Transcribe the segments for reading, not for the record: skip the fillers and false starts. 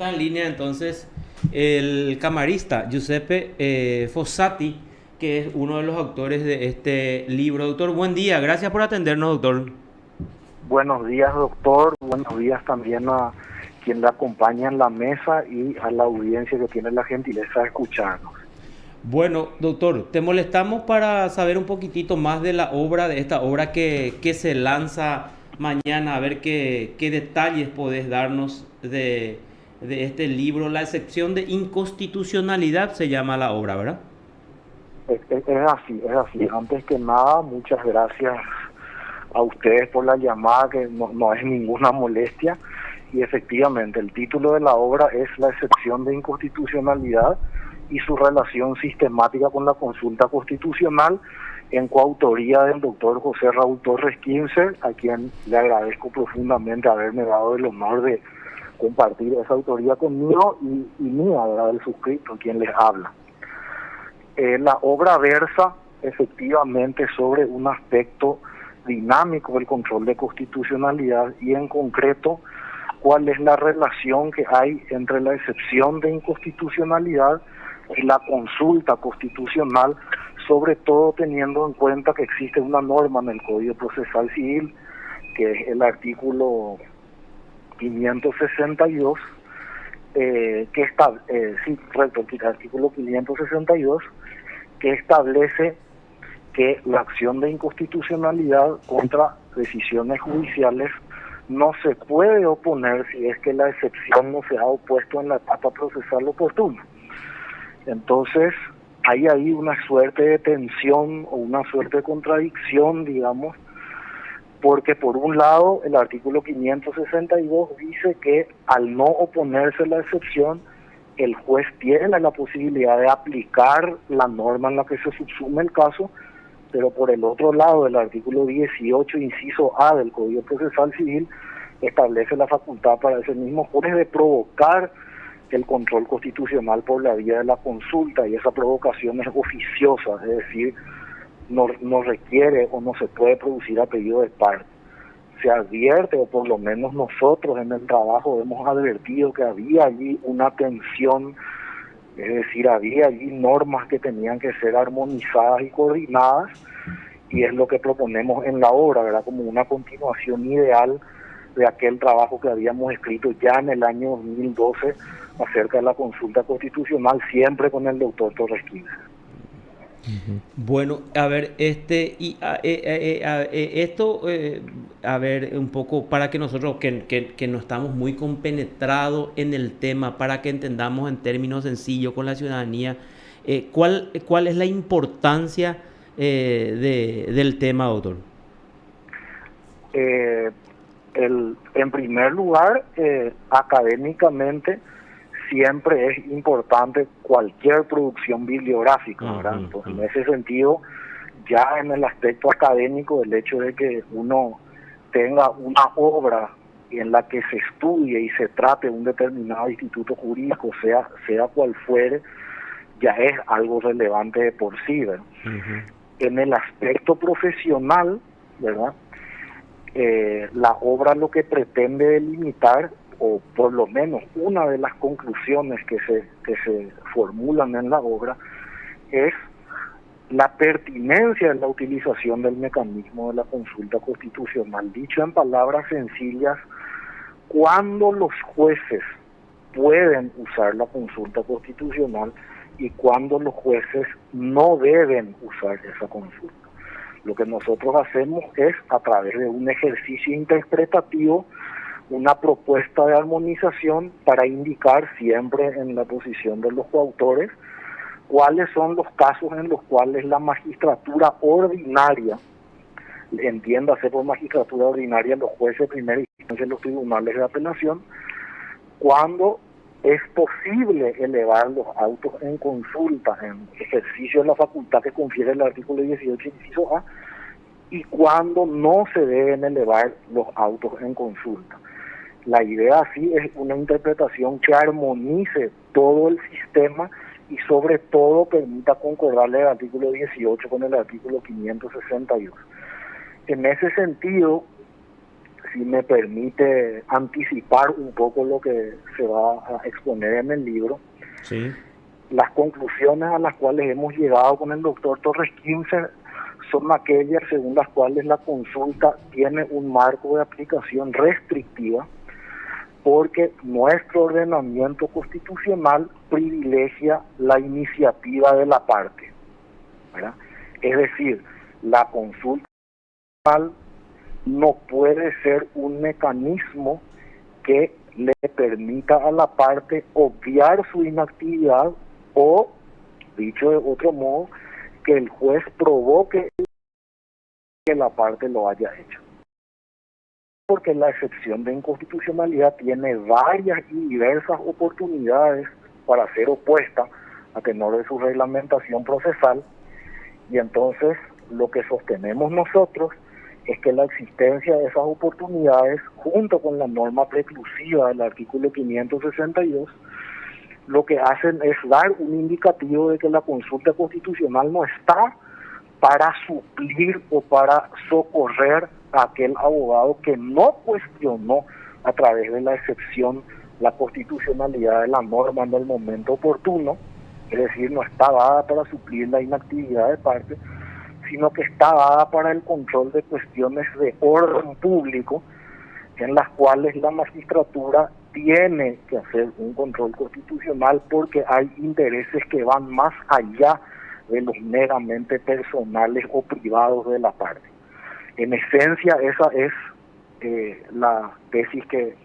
está en línea entonces el camarista Giuseppe Fossati, que es uno de los autores de este libro. Doctor, buen día, gracias por atendernos, doctor. Buenos días, doctor. Buenos días también a quien le acompaña en la mesa y a la audiencia que tiene la gentileza de escucharnos. Bueno, doctor, te molestamos para saber un poquitito más de la obra, de esta obra que se lanza mañana, a ver qué detalles podés darnos de este libro. La excepción de inconstitucionalidad se llama la obra, ¿verdad? Es así, es así. Antes que nada, muchas gracias a ustedes por la llamada, que no es ninguna molestia. Y efectivamente, el título de la obra es La excepción de inconstitucionalidad y su relación sistemática con la consulta constitucional, en coautoría del doctor José Raúl Torres Kinzer, a quien le agradezco profundamente haberme dado el honor de compartir esa autoría conmigo y mía, ¿verdad?, del suscrito, quien les habla. La obra versa efectivamente sobre un aspecto dinámico del control de constitucionalidad y en concreto cuál es la relación que hay entre la excepción de inconstitucionalidad y la consulta constitucional, sobre todo teniendo en cuenta que existe una norma en el Código Procesal Civil, que es el artículo 562, que está, sí, correcto, el artículo 562, que establece que la acción de inconstitucionalidad contra decisiones judiciales no se puede oponer si es que la excepción no se ha opuesto en la etapa procesal oportuna. Entonces, hay ahí una suerte de tensión o una suerte de contradicción, digamos, porque por un lado el artículo 562 dice que al no oponerse a la excepción, el juez tiene la posibilidad de aplicar la norma en la que se subsume el caso, pero por el otro lado el artículo 18, inciso A del Código Procesal Civil, establece la facultad para ese mismo juez de provocar el control constitucional por la vía de la consulta, y esa provocación es oficiosa, es decir, no requiere o no se puede producir a pedido de parte. Se advierte, o por lo menos nosotros en el trabajo hemos advertido, que había allí una tensión, es decir, había allí normas que tenían que ser armonizadas y coordinadas, y es lo que proponemos en la obra, ¿verdad?, como una continuación ideal de aquel trabajo que habíamos escrito ya en el año 2012 acerca de la consulta constitucional, siempre con el doctor Torres Quince. Bueno, a ver, esto, a ver, un poco para que nosotros que no estamos muy compenetrados en el tema, para que entendamos en términos sencillos con la ciudadanía, ¿cuál es la importancia del tema, doctor? Eh, en primer lugar, académicamente, siempre es importante cualquier producción bibliográfica, ¿verdad? Ujú, Entonces, en ujú. ese sentido, ya en el aspecto académico, el hecho de que uno tenga una obra en la que se estudie y se trate un determinado instituto jurídico, sea cual fuere, ya es algo relevante de por sí, ¿verdad? Ujú. En el aspecto profesional, ¿verdad?, la obra lo que pretende delimitar, o por lo menos una de las conclusiones que se formulan en la obra, es la pertinencia de la utilización del mecanismo de la consulta constitucional. Dicho en palabras sencillas, cuando los jueces pueden usar la consulta constitucional y cuando los jueces no deben usar esa consulta. Lo que nosotros hacemos es, a través de un ejercicio interpretativo, una propuesta de armonización para indicar siempre en la posición de los coautores cuáles son los casos en los cuales la magistratura ordinaria, entiéndase por magistratura ordinaria los jueces de primera instancia en los tribunales de apelación, cuando es posible elevar los autos en consulta en ejercicio de la facultad que confiere el artículo 18, inciso A, y cuando no se deben elevar los autos en consulta. La idea así es una interpretación que armonice todo el sistema y sobre todo permita concordarle el artículo 18 con el artículo 562. En ese sentido, si me permite anticipar un poco lo que se va a exponer en el libro, Sí. las conclusiones a las cuales hemos llegado con el doctor Torres Quince son aquellas según las cuales la consulta tiene un marco de aplicación restrictiva, porque nuestro ordenamiento constitucional privilegia la iniciativa de la parte, ¿verdad? Es decir, la consulta no puede ser un mecanismo que le permita a la parte obviar su inactividad o, dicho de otro modo, que el juez provoque que la parte lo haya hecho. Porque la excepción de inconstitucionalidad tiene varias y diversas oportunidades para ser opuesta a tenor de su reglamentación procesal, y entonces lo que sostenemos nosotros es que la existencia de esas oportunidades, junto con la norma preclusiva del artículo 562, lo que hacen es dar un indicativo de que la consulta constitucional no está para suplir o para socorrer a aquel abogado que no cuestionó a través de la excepción la constitucionalidad de la norma en el momento oportuno, es decir, no está dada para suplir la inactividad de parte, sino que está dada para el control de cuestiones de orden público, en las cuales la magistratura tiene que hacer un control constitucional porque hay intereses que van más allá de los meramente personales o privados de la parte. En esencia, esa es la tesis que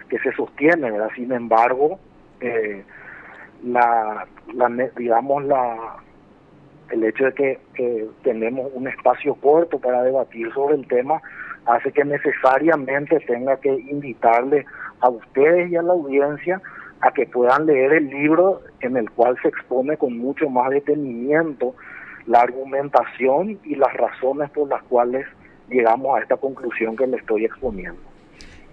se sostiene, ¿verdad? Sin embargo, el hecho de que tenemos un espacio corto para debatir sobre el tema hace que necesariamente tenga que invitarle a ustedes y a la audiencia a que puedan leer el libro, en el cual se expone con mucho más detenimiento la argumentación y las razones por las cuales llegamos a esta conclusión que le estoy exponiendo.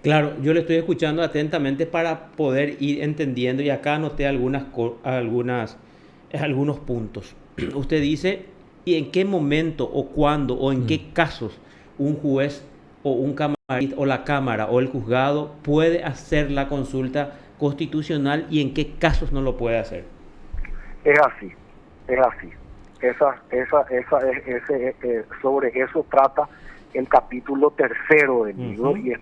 Claro, yo le estoy escuchando atentamente para poder ir entendiendo, y acá anoté algunos puntos. Usted dice, ¿y en qué momento o cuándo o en qué casos un juez o un camarista o la Cámara o el juzgado puede hacer la consulta constitucional y en qué casos no lo puede hacer? Es así. Sobre eso trata el capítulo 3 del libro, y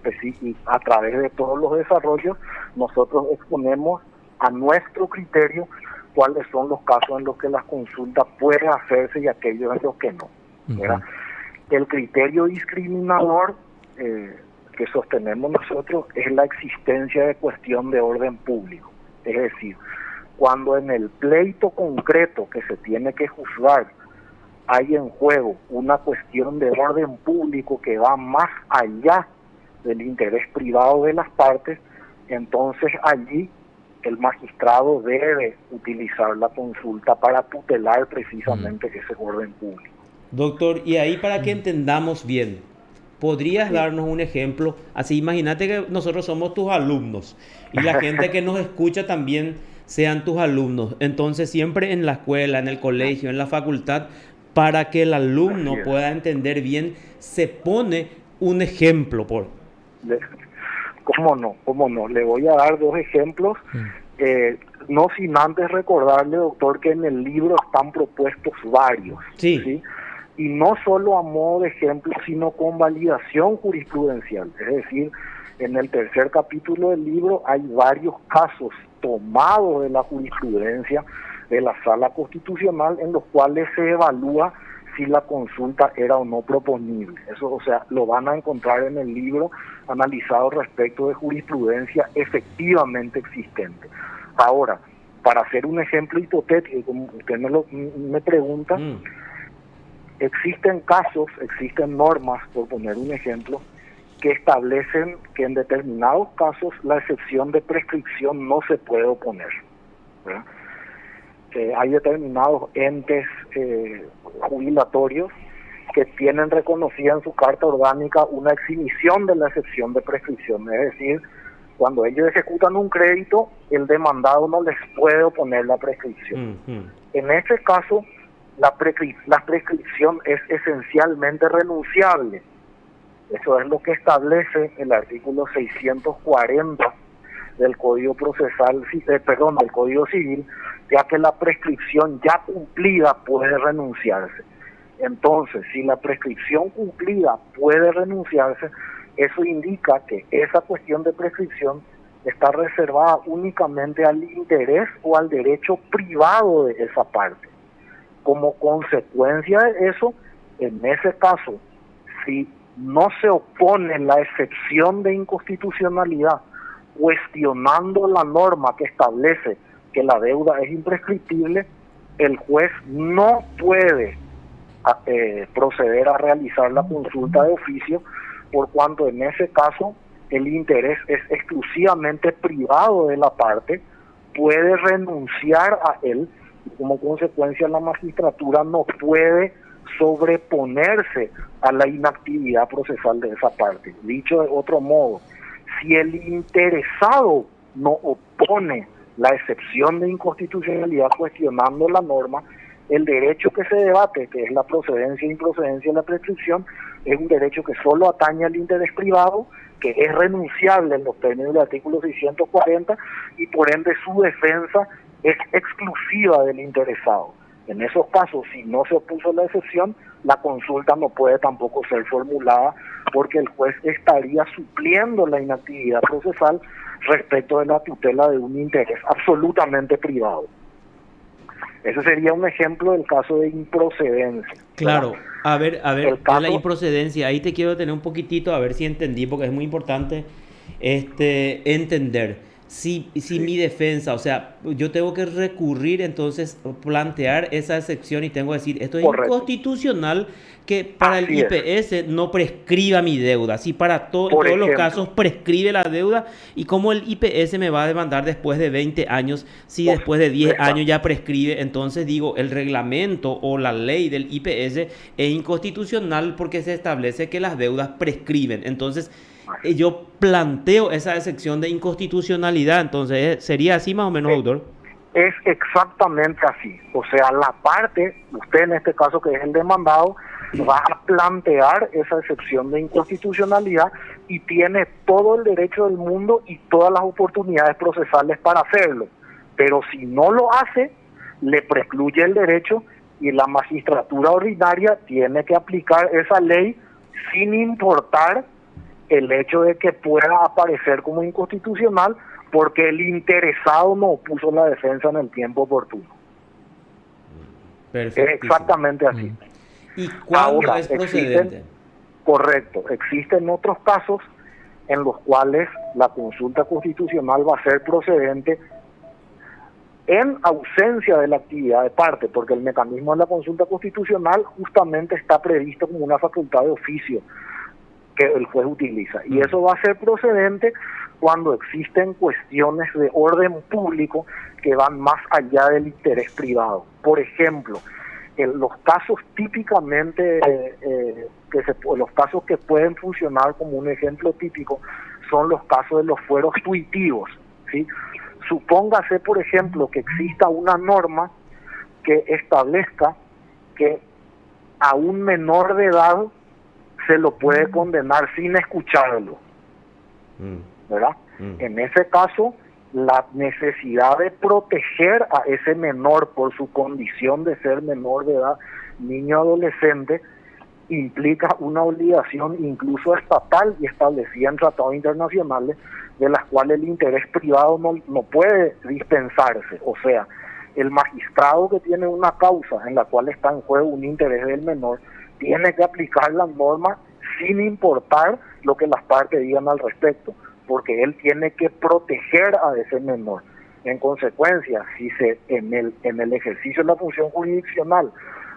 a través de todos los desarrollos nosotros exponemos a nuestro criterio cuáles son los casos en los que las consultas pueden hacerse y aquellos en los que no. El criterio discriminador que sostenemos nosotros es la existencia de cuestión de orden público. Es decir, cuando en el pleito concreto que se tiene que juzgar hay en juego una cuestión de orden público que va más allá del interés privado de las partes, entonces allí el magistrado debe utilizar la consulta para tutelar precisamente ese orden público. Doctor, y ahí para que entendamos bien, ¿podrías darnos un ejemplo? Así, imagínate que nosotros somos tus alumnos y la gente que nos escucha también sean tus alumnos. Entonces, siempre en la escuela, en el colegio, en la facultad, para que el alumno pueda entender bien, se pone un ejemplo. ¿Cómo no? Le voy a dar dos ejemplos. No sin antes recordarle, doctor, que en el libro están propuestos varios. ¿Sí? Y no solo a modo de ejemplo, sino con validación jurisprudencial. Es decir, en el 3er capítulo del libro hay varios casos tomados de la jurisprudencia de la Sala Constitucional en los cuales se evalúa si la consulta era o no proponible. Eso, o sea, lo van a encontrar en el libro analizado respecto de jurisprudencia efectivamente existente. Ahora, para hacer un ejemplo hipotético, como usted me pregunta, existen normas, por poner un ejemplo, que establecen que en determinados casos la excepción de prescripción no se puede oponer, ¿verdad? Hay determinados entes jubilatorios que tienen reconocida en su carta orgánica una exhibición de la excepción de prescripción, es decir, cuando ellos ejecutan un crédito, el demandado no les puede oponer la prescripción. En este caso, la prescripción es esencialmente renunciable, Eso es lo que establece el artículo 640 del Código Procesal, del Código Civil, ya que la prescripción ya cumplida puede renunciarse. Entonces, si la prescripción cumplida puede renunciarse, eso indica que esa cuestión de prescripción está reservada únicamente al interés o al derecho privado de esa parte. Como consecuencia de eso, en ese caso, si no se opone la excepción de inconstitucionalidad cuestionando la norma que establece que la deuda es imprescriptible, el juez no puede proceder a realizar la consulta de oficio, por cuanto en ese caso el interés es exclusivamente privado de la parte, puede renunciar a él y como consecuencia la magistratura no puede sobreponerse a la inactividad procesal de esa parte. Dicho de otro modo, si el interesado no opone la excepción de inconstitucionalidad cuestionando la norma, el derecho que se debate, que es la procedencia e improcedencia de la prescripción, es un derecho que solo atañe al interés privado, que es renunciable en los términos del artículo 640 y por ende su defensa es exclusiva del interesado. En esos casos, si no se opuso la excepción, la consulta no puede tampoco ser formulada porque el juez estaría supliendo la inactividad procesal respecto de la tutela de un interés absolutamente privado. Ese sería un ejemplo del caso de improcedencia. Claro, ¿verdad? a ver, Caso, la improcedencia, ahí te quiero tener un poquitito, a ver si entendí, porque es muy importante entender. Si mi defensa, o sea, yo tengo que recurrir, entonces plantear esa excepción y tengo que decir, esto es correcto. inconstitucional que para el Así es. IPS no prescriba mi deuda, si para en Por todos los ejemplo. casos prescribe la deuda y cómo el IPS me va a demandar después de 20 años, si después de 10 años ya prescribe, entonces digo, el reglamento o la ley del IPS es inconstitucional porque se establece que las deudas prescriben, entonces yo planteo esa excepción de inconstitucionalidad, entonces sería así más o menos, doctor. Es exactamente así. O sea, la parte, usted en este caso que es el demandado, va a plantear esa excepción de inconstitucionalidad y tiene todo el derecho del mundo y todas las oportunidades procesales para hacerlo. Pero si no lo hace, le precluye el derecho y la magistratura ordinaria tiene que aplicar esa ley sin importar el hecho de que pueda aparecer como inconstitucional porque el interesado no opuso la defensa en el tiempo oportuno. Es exactamente así. ¿Y cuándo Ahora, es procedente? Correcto, existen otros casos en los cuales la consulta constitucional va a ser procedente en ausencia de la actividad de parte, porque el mecanismo de la consulta constitucional justamente está previsto como una facultad de oficio que el juez utiliza. Y eso va a ser procedente cuando existen cuestiones de orden público que van más allá del interés privado. Por ejemplo, los casos típicamente, los casos que pueden funcionar como un ejemplo típico son los casos de los fueros tuitivos, ¿sí? Supóngase, por ejemplo, que exista una norma que establezca que a un menor de edad se lo puede condenar sin escucharlo, ¿verdad? En ese caso, la necesidad de proteger a ese menor por su condición de ser menor de edad, niño adolescente, implica una obligación incluso estatal y establecida en tratados internacionales de las cuales el interés privado no puede dispensarse. O sea, el magistrado que tiene una causa en la cual está en juego un interés del menor tiene que aplicar las normas sin importar lo que las partes digan al respecto, porque él tiene que proteger a ese menor. En consecuencia, si en el ejercicio de la función jurisdiccional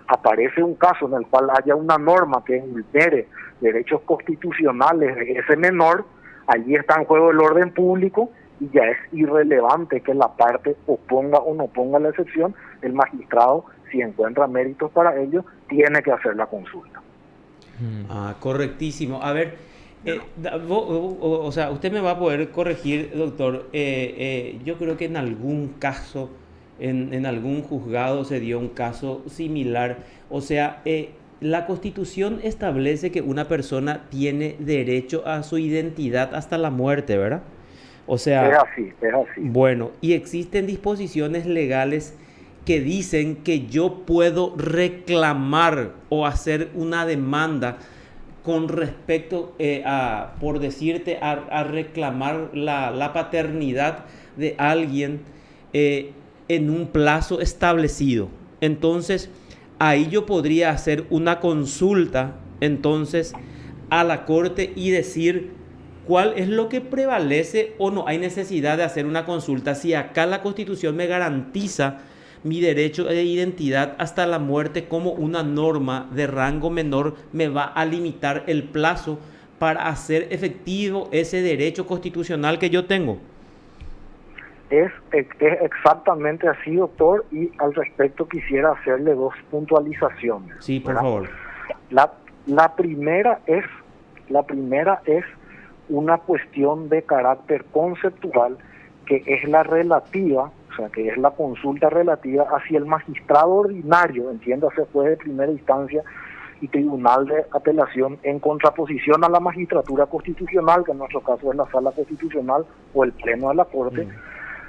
aparece un caso en el cual haya una norma que vulnere derechos constitucionales de ese menor, allí está en juego el orden público y ya es irrelevante que la parte oponga o no ponga la excepción. El magistrado, si encuentra méritos para ello, tiene que hacer la consulta. Correctísimo. A ver, o sea, usted me va a poder corregir, doctor. Yo creo que en algún caso, en algún juzgado se dio un caso similar. O sea, la Constitución establece que una persona tiene derecho a su identidad hasta la muerte, ¿verdad? O Es sea, así, es así. bueno, y existen disposiciones legales que dicen que yo puedo reclamar o hacer una demanda con respecto por decirte, a reclamar la paternidad de alguien eh, en un plazo establecido. Entonces, ahí yo podría hacer una consulta, entonces, a la corte y decir cuál es lo que prevalece o no hay necesidad de hacer una consulta. Si acá la Constitución me garantiza mi derecho de identidad hasta la muerte como una norma de rango menor, me va a limitar el plazo para hacer efectivo ese derecho constitucional que yo tengo. Es exactamente así, doctor, y al respecto quisiera hacerle dos puntualizaciones, Sí, por ¿verdad? favor. La, la primera es, la primera es una cuestión de carácter conceptual, que es la relativa, o sea, que es la consulta relativa hacia el magistrado ordinario, entiéndase, juez de primera instancia y tribunal de apelación, en contraposición a la magistratura constitucional, que en nuestro caso es la sala constitucional o el pleno de la corte.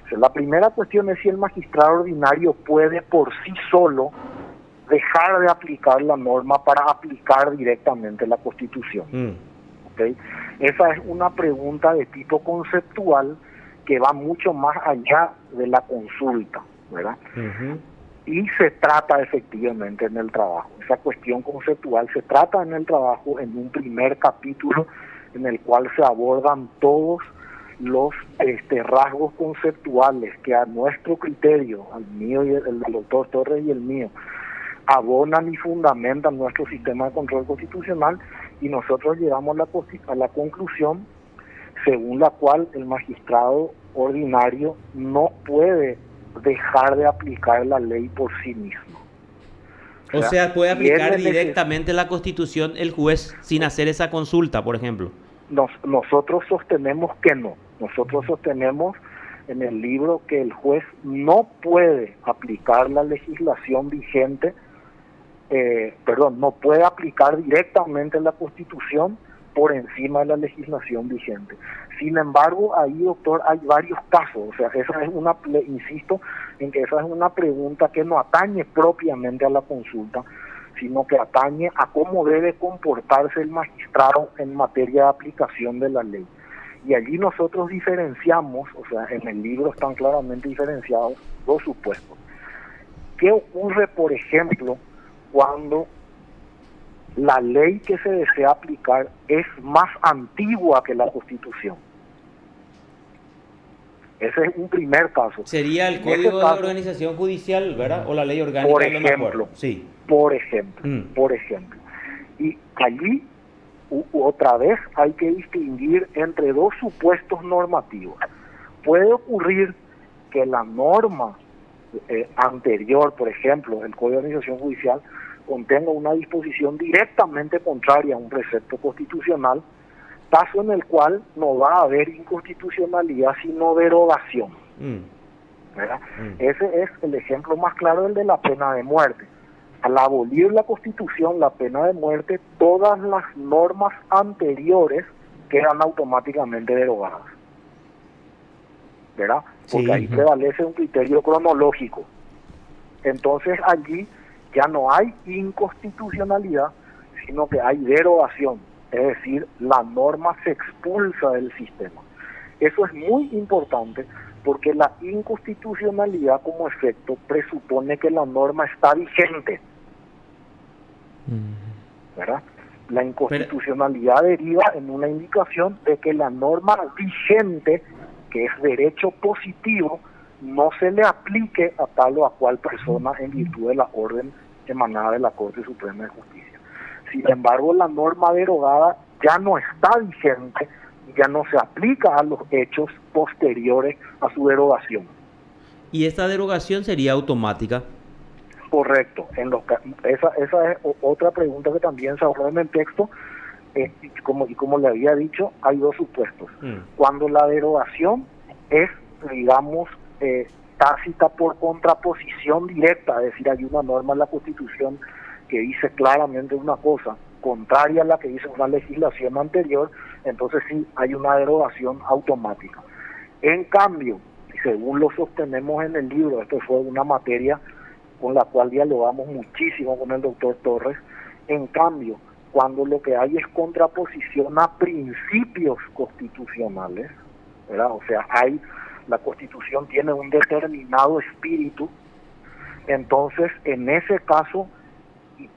O sea, la primera cuestión es si el magistrado ordinario puede por sí solo dejar de aplicar la norma para aplicar directamente la Constitución. ¿Okay? Esa es una pregunta de tipo conceptual que va mucho más allá de la consulta, ¿verdad? Y se trata efectivamente en el trabajo. Esa cuestión conceptual se trata en el trabajo en un primer capítulo en el cual se abordan todos los rasgos conceptuales que a nuestro criterio, al mío y el del doctor Torres y el mío, abonan y fundamentan nuestro sistema de control constitucional, y nosotros llegamos a la conclusión según la cual el magistrado ordinario no puede dejar de aplicar la ley por sí mismo. O sea, puede aplicar directamente la Constitución el juez sin hacer esa consulta, por ejemplo. Nosotros sostenemos que no. Nosotros sostenemos en el libro que el juez no puede aplicar la legislación vigente, no puede aplicar directamente la Constitución por encima de la legislación vigente. Sin embargo, ahí, doctor, hay varios casos. O sea, esa es insisto en que esa es una pregunta que no atañe propiamente a la consulta, sino que atañe a cómo debe comportarse el magistrado en materia de aplicación de la ley. Y allí nosotros diferenciamos, o sea, en el libro están claramente diferenciados dos supuestos. ¿Qué ocurre, por ejemplo, cuando la ley que se desea aplicar es más antigua que la Constitución? Ese es un primer caso. Sería el Código de Organización Judicial, ¿verdad? O la Ley Orgánica. Por ejemplo. Sí. Por ejemplo. Y allí, otra vez, hay que distinguir entre dos supuestos normativos. Puede ocurrir que la norma anterior, por ejemplo, el Código de Organización Judicial, contenga una disposición directamente contraria a un precepto constitucional, caso en el cual no va a haber inconstitucionalidad sino derogación. ¿Verdad? Ese es el ejemplo más claro, el de la pena de muerte. Al abolir la Constitución, la pena de muerte, todas las normas anteriores quedan automáticamente derogadas, ¿verdad? Porque ahí prevalece un criterio cronológico. Entonces allí ya no hay inconstitucionalidad, sino que hay derogación, es decir, la norma se expulsa del sistema. Eso es muy importante porque la inconstitucionalidad como efecto presupone que la norma está vigente, ¿verdad? La inconstitucionalidad deriva en una indicación de que la norma vigente, que es derecho positivo, no se le aplique a tal o a cual persona en virtud de la orden emanada de la Corte Suprema de Justicia. Sin embargo, la norma derogada ya no está vigente, ya no se aplica a los hechos posteriores a su derogación. ¿Y esta derogación sería automática? Correcto. Esa es otra pregunta que también se aborda en el texto, y como le había dicho, hay dos supuestos. Cuando la derogación es, digamos, tácita por contraposición directa, es decir, hay una norma en la Constitución que dice claramente una cosa contraria a la que dice una legislación anterior, entonces sí hay una derogación automática. En cambio, según lo sostenemos en el libro, esto fue una materia con la cual dialogamos muchísimo con el doctor Torres, en cambio, cuando lo que hay es contraposición a principios constitucionales, ¿verdad? O sea, la Constitución tiene un determinado espíritu, entonces en ese caso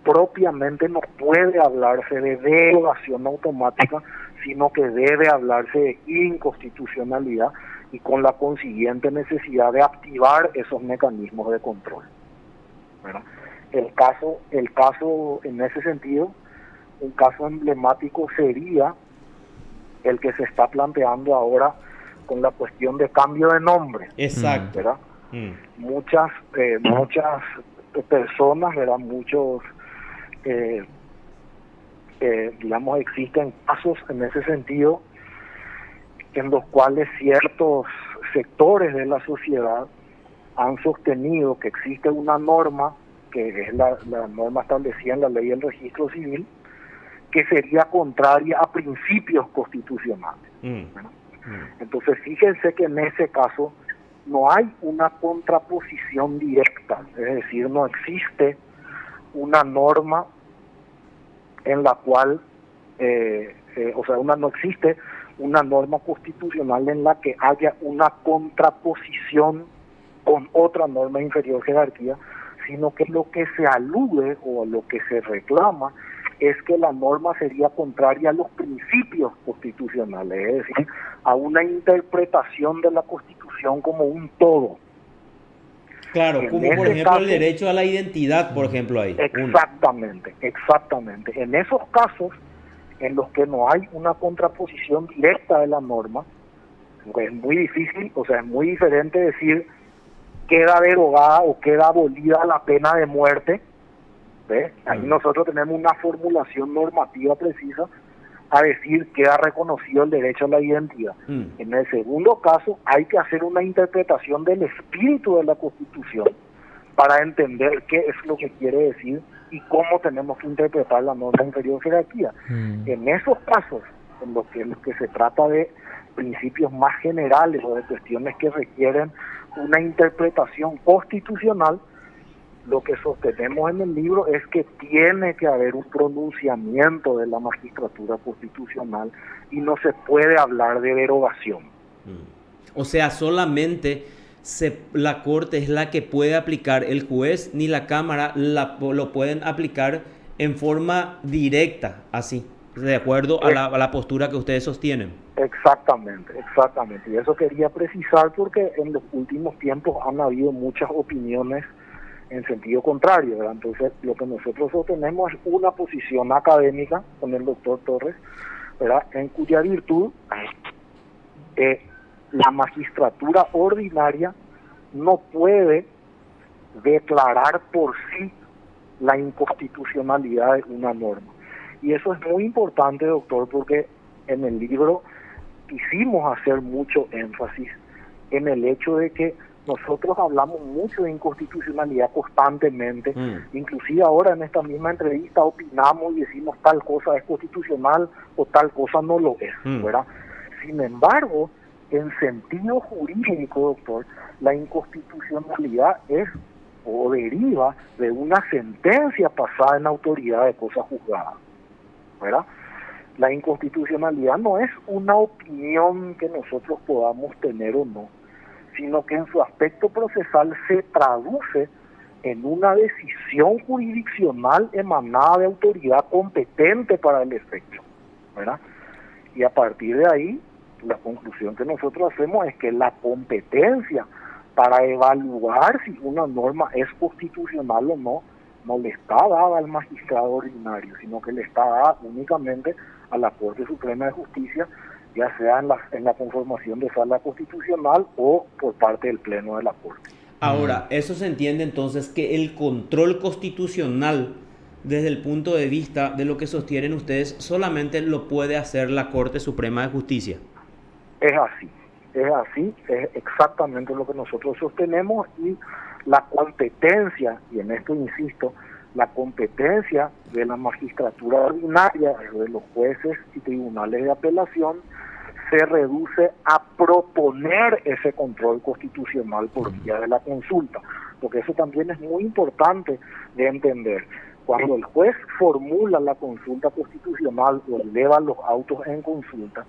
propiamente no puede hablarse de derogación automática, sino que debe hablarse de inconstitucionalidad y con la consiguiente necesidad de activar esos mecanismos de control, ¿verdad? El caso en ese sentido, un caso emblemático sería el que se está planteando ahora con la cuestión de cambio de nombre. Exacto. ¿Verdad? Muchas personas, ¿verdad? Muchos, digamos, existen casos en ese sentido en los cuales ciertos sectores de la sociedad han sostenido que existe una norma, que es la norma establecida en la ley del registro civil, que sería contraria a principios constitucionales. Entonces, fíjense que en ese caso no hay una contraposición directa, es decir, no existe una norma en la cual, no existe una norma constitucional en la que haya una contraposición con otra norma de inferior jerarquía, sino que lo que se alude o lo que se reclama es que la norma sería contraria a los principios constitucionales, es decir, a una interpretación de la Constitución como un todo. Claro, como por ejemplo el derecho a la identidad, por ejemplo, ahí. Exactamente. En esos casos en los que no hay una contraposición directa de la norma, porque es muy difícil, es muy diferente decir queda derogada o queda abolida la pena de muerte. ¿Ves? Ahí nosotros tenemos una formulación normativa precisa a decir queda reconocido el derecho a la identidad. En el segundo caso hay que hacer una interpretación del espíritu de la Constitución para entender qué es lo que quiere decir y cómo tenemos que interpretar la norma de inferior jerarquía. En esos casos, en los que se trata de principios más generales o de cuestiones que requieren una interpretación constitucional, lo que sostenemos en el libro es que tiene que haber un pronunciamiento de la magistratura constitucional y no se puede hablar de derogación. O sea, solamente la Corte es la que puede aplicar, el juez ni la Cámara lo pueden aplicar en forma directa, así, de acuerdo a la postura que ustedes sostienen. Exactamente. Y eso quería precisar porque en los últimos tiempos han habido muchas opiniones en sentido contrario, ¿verdad? Entonces, lo que nosotros sostenemos es una posición académica con el doctor Torres, ¿verdad? En cuya virtud la magistratura ordinaria no puede declarar por sí la inconstitucionalidad de una norma. Y eso es muy importante, doctor, porque en el libro quisimos hacer mucho énfasis en el hecho de que nosotros hablamos mucho de inconstitucionalidad constantemente, inclusive ahora en esta misma entrevista opinamos y decimos tal cosa es constitucional o tal cosa no lo es, ¿verdad? Sin embargo, en sentido jurídico, doctor, la inconstitucionalidad es o deriva de una sentencia pasada en autoridad de cosa juzgada, ¿verdad? La inconstitucionalidad no es una opinión que nosotros podamos tener o no, sino que en su aspecto procesal se traduce en una decisión jurisdiccional emanada de autoridad competente para el efecto, ¿verdad? Y a partir de ahí, la conclusión que nosotros hacemos es que la competencia para evaluar si una norma es constitucional o no le está dada al magistrado ordinario, sino que le está dada únicamente a la Corte Suprema de Justicia, ya sea en la conformación de sala constitucional o por parte del Pleno de la Corte. Ahora, eso se entiende entonces que el control constitucional, desde el punto de vista de lo que sostienen ustedes, solamente lo puede hacer la Corte Suprema de Justicia. Es así, es exactamente lo que nosotros sostenemos, y la competencia, y en esto insisto, La competencia de la magistratura ordinaria, de los jueces y tribunales de apelación, se reduce a proponer ese control constitucional por vía de la consulta, porque eso también es muy importante de entender. Cuando el juez formula la consulta constitucional o eleva los autos en consulta,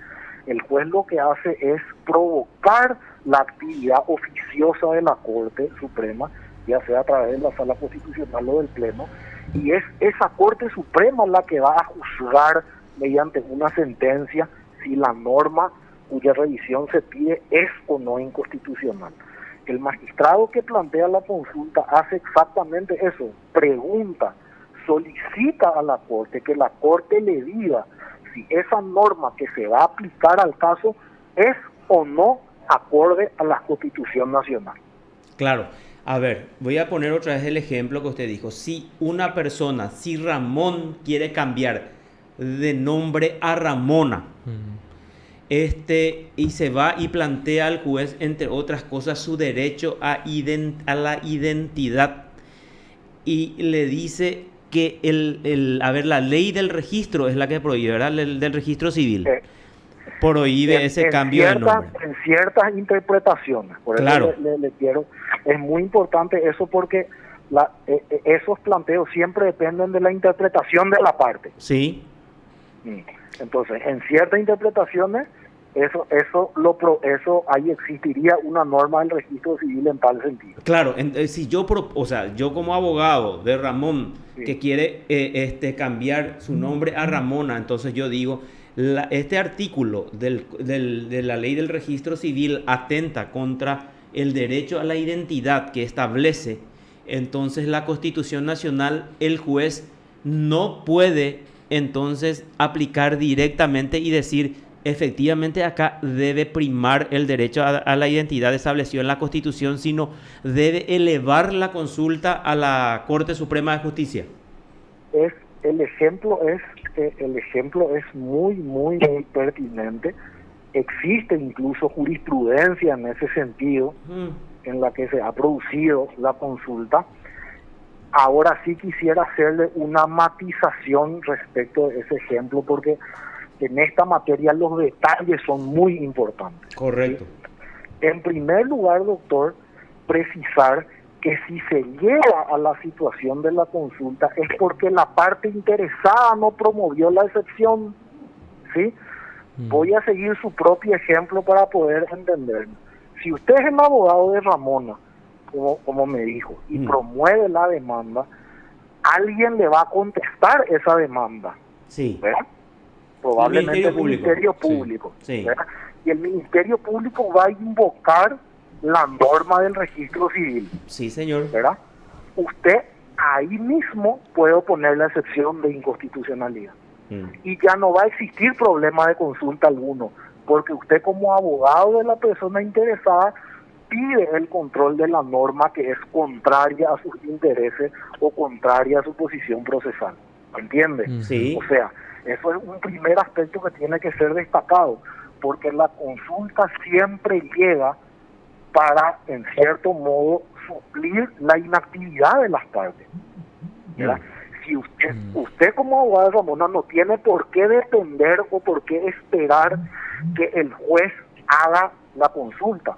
el juez lo que hace es provocar la actividad oficiosa de la Corte Suprema, ya sea a través de la Sala Constitucional o del Pleno, y es esa Corte Suprema la que va a juzgar mediante una sentencia si la norma cuya revisión se pide es o no inconstitucional. El magistrado que plantea la consulta hace exactamente eso, pregunta, solicita a la Corte que la Corte le diga si esa norma que se va a aplicar al caso es o no acorde a la Constitución Nacional. Claro. A ver, voy a poner otra vez el ejemplo que usted dijo. Si una persona, si Ramón quiere cambiar de nombre a Ramona, y se va y plantea al juez, entre otras cosas, su derecho a la identidad, y le dice que la ley del registro es la que prohíbe, ¿verdad? Del registro civil. Prohíbe ese cambio de nombre. En ciertas interpretaciones. Por claro. Eso le quiero. Es muy importante eso porque esos planteos siempre dependen de la interpretación de la parte. Sí. Entonces, en ciertas interpretaciones, eso ahí existiría una norma del registro civil en tal sentido. Claro, si yo como abogado de Ramón, sí, que quiere cambiar su nombre a Ramona, entonces yo digo, este artículo de la ley del registro civil atenta contra el derecho a la identidad que establece, entonces la Constitución Nacional, el juez no puede entonces aplicar directamente y decir, efectivamente acá debe primar el derecho a la identidad establecido en la Constitución, sino debe elevar la consulta a la Corte Suprema de Justicia. El ejemplo es muy, muy, muy pertinente. Existe incluso jurisprudencia en ese sentido, en la que se ha producido la consulta. Ahora sí quisiera hacerle una matización respecto de ese ejemplo, porque en esta materia los detalles son muy importantes. Correcto. ¿Sí? En primer lugar, doctor, precisar que si se lleva a la situación de la consulta es porque la parte interesada no promovió la excepción, ¿sí? Voy a seguir su propio ejemplo para poder entenderlo. Si usted es el abogado de Ramona, como me dijo, y promueve la demanda, alguien le va a contestar esa demanda. Sí. ¿Verdad? Probablemente el Ministerio Público. Sí. Y el Ministerio Público va a invocar la norma del registro civil. Sí, señor. ¿Verdad? Usted ahí mismo puede oponer la excepción de inconstitucionalidad. Y ya no va a existir problema de consulta alguno, porque usted como abogado de la persona interesada pide el control de la norma que es contraria a sus intereses o contraria a su posición procesal. ¿Entiende? Sí. O sea, eso es un primer aspecto que tiene que ser destacado, porque la consulta siempre llega para, en cierto modo, suplir la inactividad de las partes. ¿Verdad? Si usted como abogado de Ramona no tiene por qué depender o por qué esperar que el juez haga la consulta.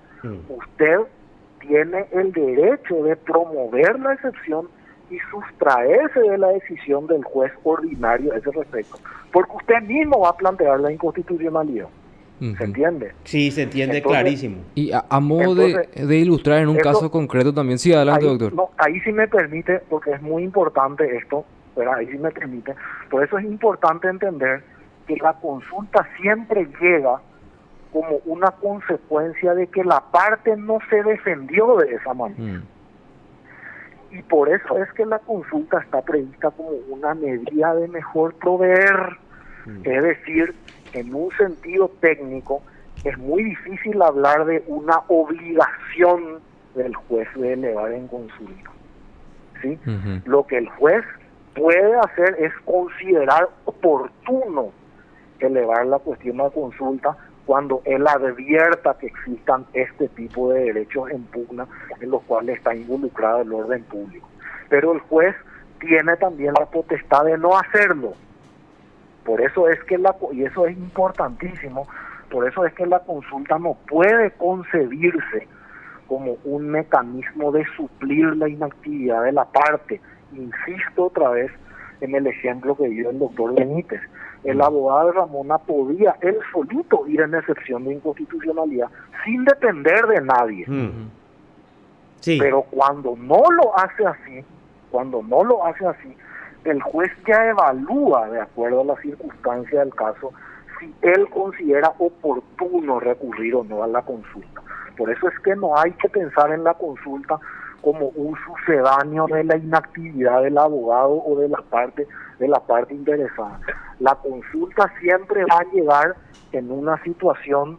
Usted tiene el derecho de promover la excepción y sustraerse de la decisión del juez ordinario a ese respecto, porque usted mismo va a plantear la inconstitucionalidad. ¿Se entiende? Sí, se entiende. Entonces, clarísimo. Y a modo de ilustrar en un caso concreto también, sí, adelante, doctor. No, ahí sí me permite, porque es muy importante esto, pero ahí sí me permite. Por eso es importante entender que la consulta siempre llega como una consecuencia de que la parte no se defendió de esa manera. Y por eso es que la consulta está prevista como una medida de mejor proveer. Es decir, en un sentido técnico, es muy difícil hablar de una obligación del juez de elevar en consulta. ¿Sí? Lo que el juez puede hacer es considerar oportuno elevar la cuestión a consulta cuando él advierta que existan este tipo de derechos en pugna en los cuales está involucrado el orden público. Pero el juez tiene también la potestad de no hacerlo. Por eso es que y eso es importantísimo, por eso es que la consulta no puede concebirse como un mecanismo de suplir la inactividad de la parte. Insisto otra vez en el ejemplo que dio el doctor Benítez. El abogado de Ramona podía él solito ir en excepción de inconstitucionalidad sin depender de nadie. Sí. Pero cuando no lo hace así, el juez ya evalúa, de acuerdo a la circunstancia del caso, si él considera oportuno recurrir o no a la consulta. Por eso es que no hay que pensar en la consulta como un sucedáneo de la inactividad del abogado o de la parte interesada. La consulta siempre va a llegar en una situación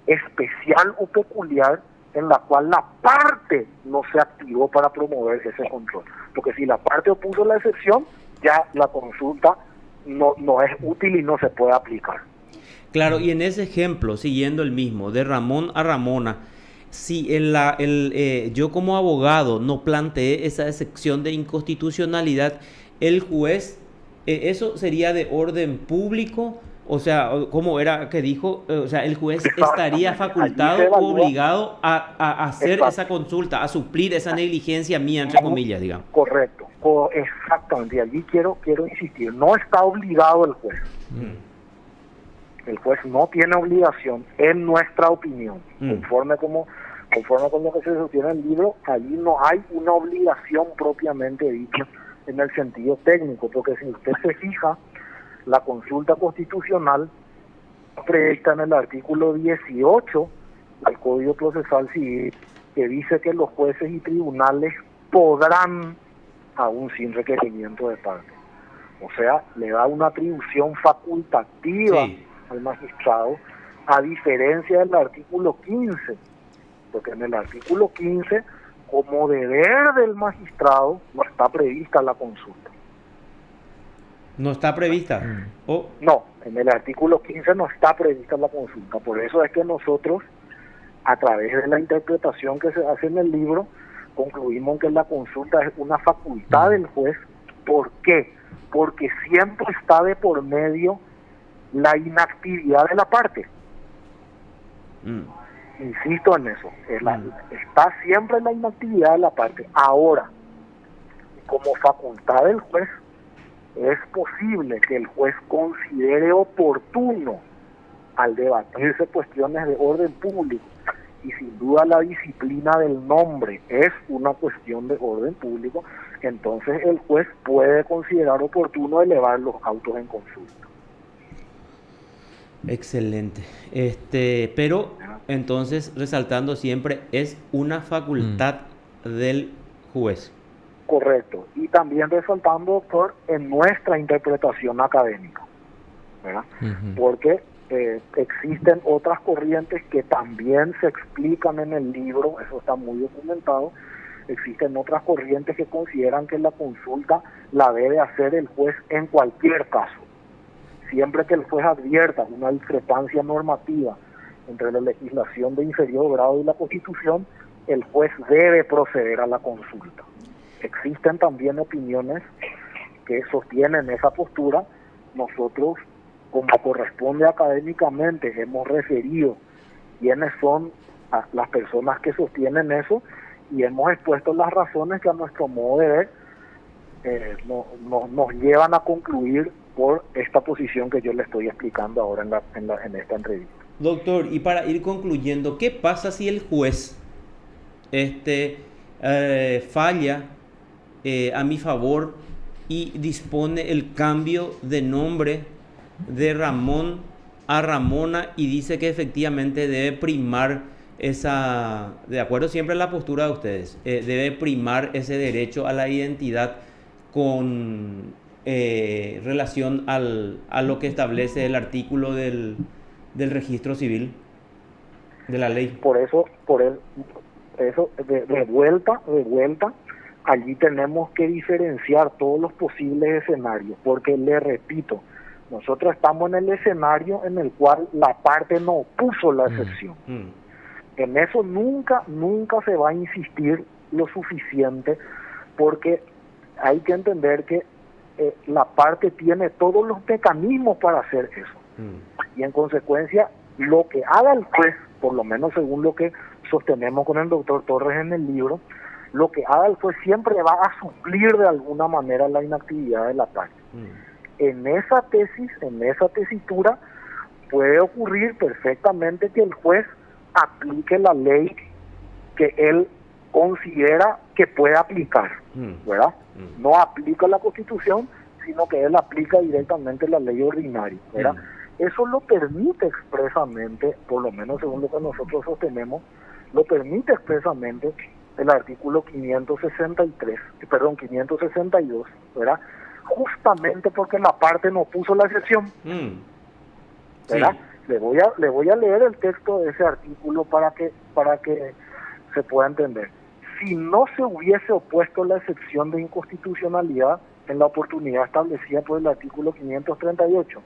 especial o peculiar en la cual la parte no se activó para promover ese control. Porque si la parte opuso la excepción, ya la consulta no es útil y no se puede aplicar. Claro, y en ese ejemplo, siguiendo el mismo, de Ramón a Ramona, si yo como abogado no planteé esa excepción de inconstitucionalidad, el juez, eso sería de orden público, o sea, como era que dijo, o sea, el juez estaría facultado o obligado a hacer esa consulta, a suplir esa negligencia mía, entre comillas, digamos. Correcto, exactamente, y allí quiero insistir, no está obligado el juez. El juez no tiene obligación, en nuestra opinión, conforme con lo que se sostiene en el libro, allí no hay una obligación propiamente dicha en el sentido técnico, porque si usted se fija, la consulta constitucional prevista en el artículo 18 del Código Procesal Civil, que dice que los jueces y tribunales podrán, aún sin requerimiento de parte. O sea, le da una atribución facultativa al magistrado, a diferencia del artículo 15, porque en el artículo 15, como deber del magistrado, no está prevista la consulta. ¿No está prevista? No, en el artículo 15 no está prevista la consulta. Por eso es que nosotros, a través de la interpretación que se hace en el libro, concluimos que la consulta es una facultad del juez. ¿Por qué? Porque siempre está de por medio la inactividad de la parte. Insisto en eso, está siempre la inactividad de la parte. Ahora, como facultad del juez, es posible que el juez considere oportuno, al debatirse cuestiones de orden público, y sin duda la disciplina del nombre es una cuestión de orden público, entonces el juez puede considerar oportuno elevar los autos en consulta. Excelente. Pero entonces, resaltando siempre, es una facultad del juez. Correcto. Y también resaltando, doctor, en nuestra interpretación académica, ¿verdad? Porque existen otras corrientes que también se explican en el libro, eso está muy documentado. Existen otras corrientes que consideran que la consulta la debe hacer el juez en cualquier caso. Siempre que el juez advierta una discrepancia normativa entre la legislación de inferior grado y la Constitución, el juez debe proceder a la consulta. Existen también opiniones que sostienen esa postura. Nosotros, como corresponde académicamente, hemos referido quiénes son las personas que sostienen eso y hemos expuesto las razones que a nuestro modo de ver nos llevan a concluir por esta posición que yo le estoy explicando ahora en esta entrevista. Doctor, y para ir concluyendo, ¿qué pasa si el juez falla a mi favor y dispone el cambio de nombre de Ramón a Ramona y dice que efectivamente debe primar de acuerdo siempre a la postura de ustedes, debe primar ese derecho a la identidad con relación a lo que establece el artículo del registro civil de la ley? Por eso de vuelta, allí tenemos que diferenciar todos los posibles escenarios, porque le repito, nosotros estamos en el escenario en el cual la parte no opuso la excepción. En eso nunca se va a insistir lo suficiente, porque hay que entender que la parte tiene todos los mecanismos para hacer eso. Y en consecuencia, lo que haga el juez, por lo menos según lo que sostenemos con el doctor Torres en el libro, lo que haga el juez siempre va a suplir de alguna manera la inactividad de la parte. En esa tesis, en esa tesitura, puede ocurrir perfectamente que el juez aplique la ley que él considera que puede aplicar, ¿verdad? No aplica la Constitución, sino que él aplica directamente la ley ordinaria, ¿verdad? Eso lo permite expresamente, por lo menos según lo que nosotros sostenemos, lo permite expresamente el artículo 562, ¿verdad? Justamente porque la parte no puso la excepción, ¿verdad? Sí. Le voy a leer el texto de ese artículo para que se pueda entender. Si no se hubiese opuesto la excepción de inconstitucionalidad en la oportunidad establecida por el artículo 538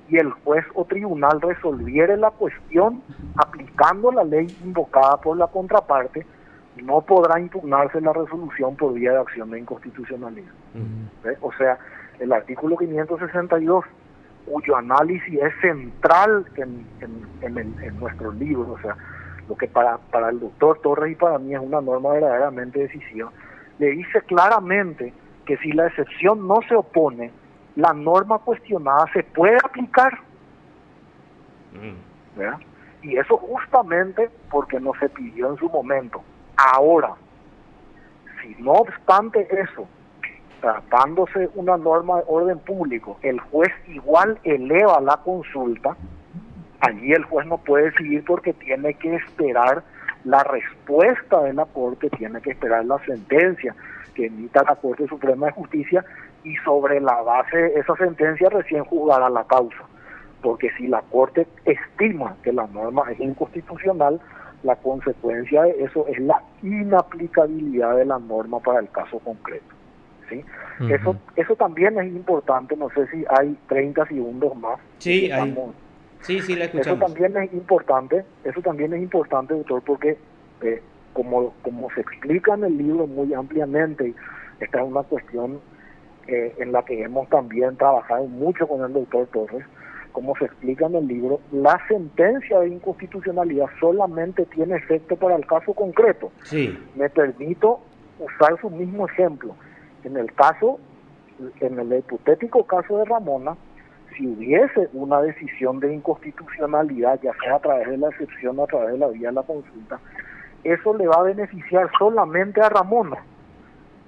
y el juez o tribunal resolviere la cuestión aplicando la ley invocada por la contraparte, no podrá impugnarse la resolución por vía de acción de inconstitucionalidad. O sea, el artículo 562, cuyo análisis es central en nuestro libro, o sea, lo que para el doctor Torres y para mí es una norma verdaderamente decisiva, le dice claramente que si la excepción no se opone, la norma cuestionada se puede aplicar, ¿verdad? Y eso justamente porque no se pidió en su momento. Ahora, si no obstante eso, tratándose una norma de orden público, el juez igual eleva la consulta, allí el juez no puede decidir porque tiene que esperar la respuesta de la Corte, tiene que esperar la sentencia que emita la Corte Suprema de Justicia y sobre la base de esa sentencia recién juzgará la causa. Porque si la Corte estima que la norma es inconstitucional, la consecuencia de eso es la inaplicabilidad de la norma para el caso concreto, ¿sí? Eso también es importante, no sé si hay 30 segundos más. Sí, hay. Sí, la escuchamos. Eso también es importante, doctor, porque como se explica en el libro muy ampliamente, esta es una cuestión en la que hemos también trabajado mucho con el doctor Torres. Como se explica en el libro, la sentencia de inconstitucionalidad solamente tiene efecto para el caso concreto. Sí. Me permito usar su mismo ejemplo. En el hipotético caso de Ramona, si hubiese una decisión de inconstitucionalidad, ya sea a través de la excepción o a través de la vía de la consulta, eso le va a beneficiar solamente a Ramona.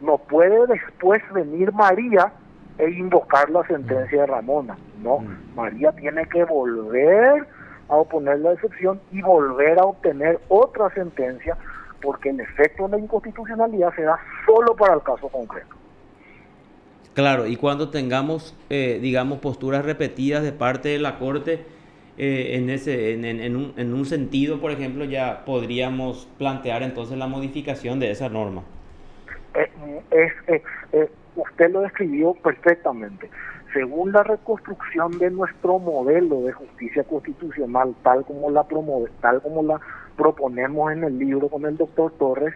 No puede después venir María e invocar la sentencia de Ramona. No, María tiene que volver a oponer la excepción y volver a obtener otra sentencia, porque el efecto de la inconstitucionalidad se da solo para el caso concreto. Claro, y cuando tengamos, digamos, posturas repetidas de parte de la Corte, en un sentido, por ejemplo, ya podríamos plantear entonces la modificación de esa norma. Usted lo describió perfectamente. Según la reconstrucción de nuestro modelo de justicia constitucional, tal como la proponemos en el libro con el doctor Torres,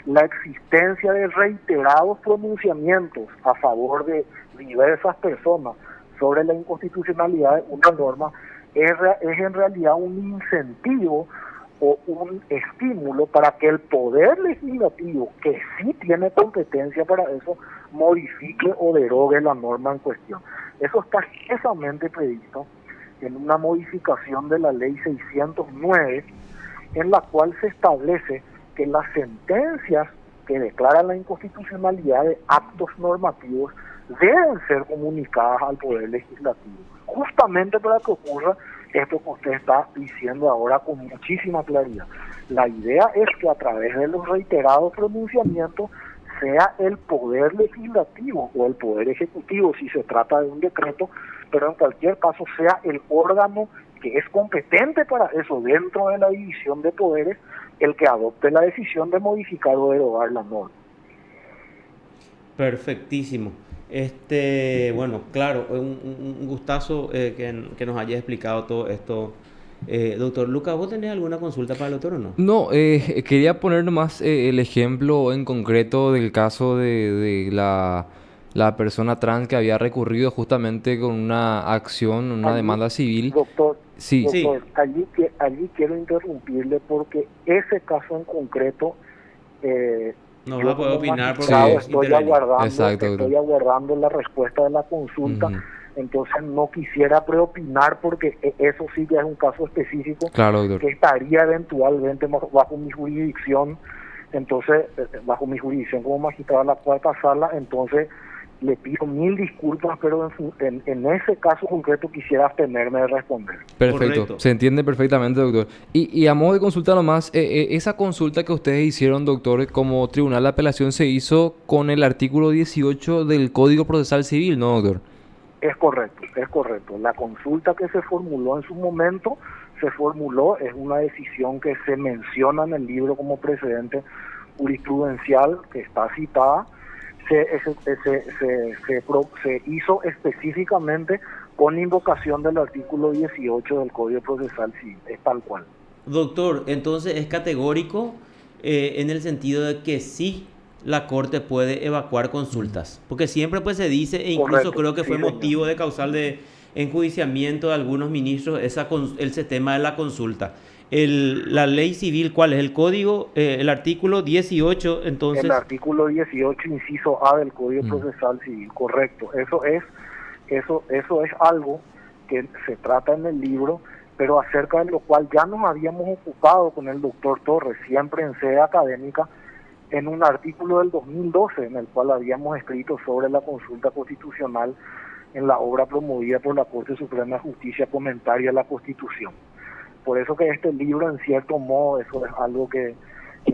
la existencia de reiterados pronunciamientos a favor de diversas personas sobre la inconstitucionalidad de una norma es en realidad un incentivo o un estímulo para que el poder legislativo, que sí tiene competencia para eso, modifique o derogue la norma en cuestión. Eso está expresamente previsto en una modificación de la ley 609, en la cual se establece que las sentencias que declaran la inconstitucionalidad de actos normativos deben ser comunicadas al Poder Legislativo, justamente para que ocurra esto que usted está diciendo ahora con muchísima claridad. La idea es que a través de los reiterados pronunciamientos sea el Poder Legislativo o el Poder Ejecutivo, si se trata de un decreto, pero en cualquier caso sea el órgano que es competente para eso dentro de la división de poderes, el que adopte la decisión de modificar o derogar la norma. Perfectísimo. Bueno, claro, un gustazo que nos haya explicado todo esto, Doctor Lucas, ¿vos tenés alguna consulta para el doctor o no? No, quería poner nomás el ejemplo en concreto del caso de la persona trans que había recurrido justamente con una acción, una Allí, demanda civil. doctor, Sí, Sí, doctor, allí quiero interrumpirle porque ese caso en concreto, eh, no vas yo a poder como opinar porque sí, magistrado vos intervenís. exacto, doctor. estoy aguardando la respuesta de la consulta, Ujú. entonces no quisiera preopinar porque eso sí ya es un caso específico Claro, doctor. que estaría eventualmente bajo mi jurisdicción, entonces, bajo mi jurisdicción como magistrado de la cuarta sala, entonces le pido mil disculpas, pero en ese caso concreto quisiera abstenerme de responder. Perfecto, Correcto. se entiende perfectamente, doctor. Y a modo de consulta nomás, esa consulta que ustedes hicieron, doctor, como tribunal de apelación se hizo con el artículo 18 del Código Procesal Civil, ¿no, doctor? Es correcto, es correcto. La consulta que se formuló en su momento, es una decisión que se menciona en el libro como precedente jurisprudencial, que está citada, se hizo específicamente con invocación del artículo 18 del Código Procesal Civil, es tal cual. Doctor, entonces es categórico en el sentido de que sí la Corte puede evacuar consultas, porque siempre pues se dice, e incluso Correcto, creo que sí fue señor. motivo de causal de enjuiciamiento de algunos ministros ese tema de la consulta. La ley civil, ¿cuál es? El código, el artículo 18, El entonces, artículo 18, inciso A del Código Mm. Procesal Civil, correcto. Eso es algo que se trata en el libro, pero acerca de lo cual ya nos habíamos ocupado con el doctor Torres, siempre en sede académica, en un artículo del 2012, en el cual habíamos escrito sobre la consulta constitucional en la obra promovida por la Corte Suprema de Justicia, Comentario a la Constitución. Por eso que este libro, en cierto modo, eso es algo que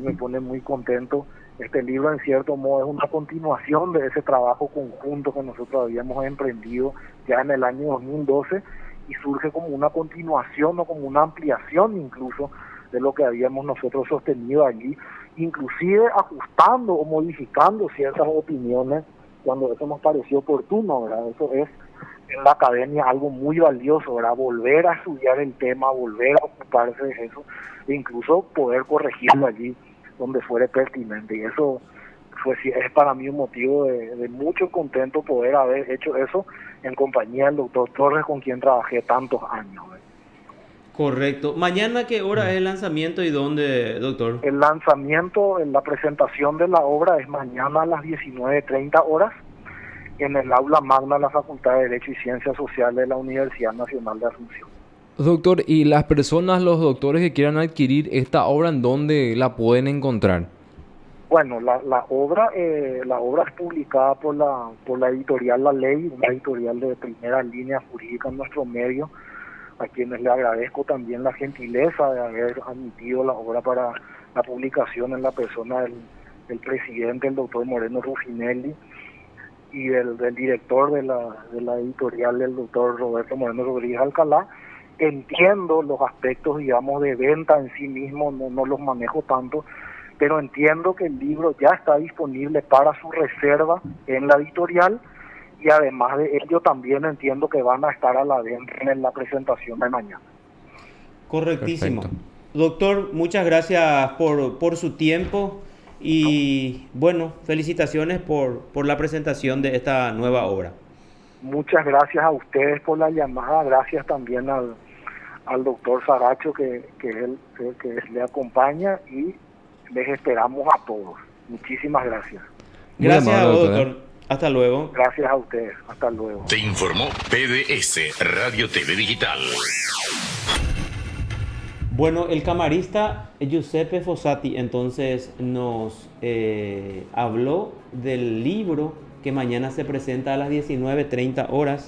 me pone muy contento. Este libro, en cierto modo, es una continuación de ese trabajo conjunto que nosotros habíamos emprendido ya en el año 2012 y surge como una continuación o como una ampliación incluso de lo que habíamos nosotros sostenido allí, inclusive ajustando o modificando ciertas opiniones cuando eso nos pareció oportuno, ¿verdad? Eso es en la academia algo muy valioso, ¿verdad? Volver a estudiar el tema, volver a ocuparse de eso, e incluso poder corregirlo allí donde fuere pertinente. Y eso es para mí un motivo de mucho contento poder haber hecho eso en compañía del doctor Torres, con quien trabajé tantos años, ¿verdad? correcto. Mañana, ¿qué hora es el lanzamiento y dónde, doctor? El lanzamiento, la presentación de la obra es mañana a las 19:30 horas en el aula magna de la Facultad de Derecho y Ciencias Sociales de la Universidad Nacional de Asunción. Doctor, ¿y las personas, los doctores que quieran adquirir esta obra, en dónde la pueden encontrar? Bueno, la obra es publicada por la editorial La Ley, una editorial de primera línea jurídica en nuestro medio, a quienes le agradezco también la gentileza de haber admitido la obra para la publicación en la persona del presidente, el doctor Moreno Ruffinelli, y del director de la editorial, el doctor Roberto Moreno Rodríguez Alcalá. Entiendo los aspectos, digamos, de venta en sí mismo, no los manejo tanto, pero entiendo que el libro ya está disponible para su reserva en la editorial, y además de ello también entiendo que van a estar a la venta en la presentación de mañana. Correctísimo. Perfecto. Doctor, muchas gracias por su tiempo y bueno, felicitaciones por la presentación de esta nueva obra. Muchas gracias a ustedes por la llamada, gracias también al doctor Saracho que le acompaña, y les esperamos a todos. Muchísimas gracias. Muy Gracias a amable, vos, doctor, ¿eh? doctor. Hasta luego. Gracias a ustedes. Hasta luego. Te informó PDS Radio TV Digital. Bueno, el camarista Giuseppe Fossati entonces nos habló del libro que mañana se presenta a las 19:30 horas.